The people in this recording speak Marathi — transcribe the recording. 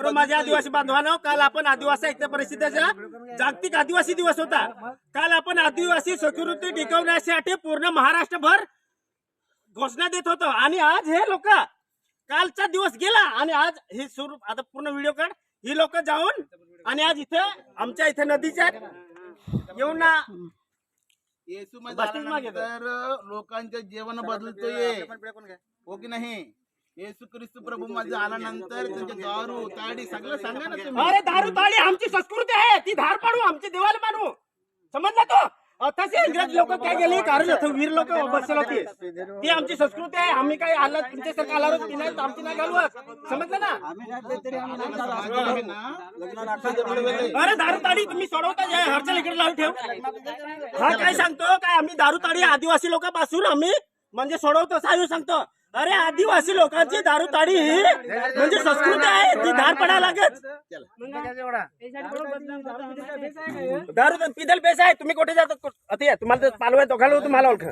तर माझ्या आदिवासी बांधवांनो, काल आपण आदिवासी ऐक्य परिषदेचा जागतिक आदिवासी दिवस होता. काल आपण आदिवासी सिक्युरिटी टिकवण्यासाठी पूर्ण महाराष्ट्रभर घोषणा देत होतो आणि आज हे लोक कालचा दिवस गेला आणि आज हे सुरू आता पूर्ण व्हिडिओ काढ. ही लोक जाऊन आणि आज इथे आमच्या इथे नदीच्या येऊन ना येशू तर लोकांचं जीवन बदलतोय हो की नाही. येशू ख्रिस्त प्रभू मध्ये आल्यानंतर त्यांचे दारू ताडी सगळं सांगा ना तुम्ही. अरे दारू ताडी आमची संस्कृती आहे, ती धार पाडू आमची देवाला मानू, समजला तो. तसे इंग्रज लोक काय गेले कारण वीर लोक बसले होते, ती आमची संस्कृती आहे. आम्ही काय आला तुमच्यासारखं आला ती नाही आमची नाही घालवत, समजलं ना. अरे दारू ताडी तुम्ही सोडवता जे हरच्या इकडे लावून ठेव. हा काय सांगतो काय आम्ही दारू ताडी आदिवासी लोकांपासून आम्ही म्हणजे सोडवतो सायू सांगतो. अरे आदिवासी लोकांची दारू ताडी ही म्हणजे संस्कृती आहे, ती धार पडायला लागत. दारू पिदल पैसा आहे. तुम्ही कुठे जातात तुम्हाला पालवाय तो घालू तुम्हाला ओळख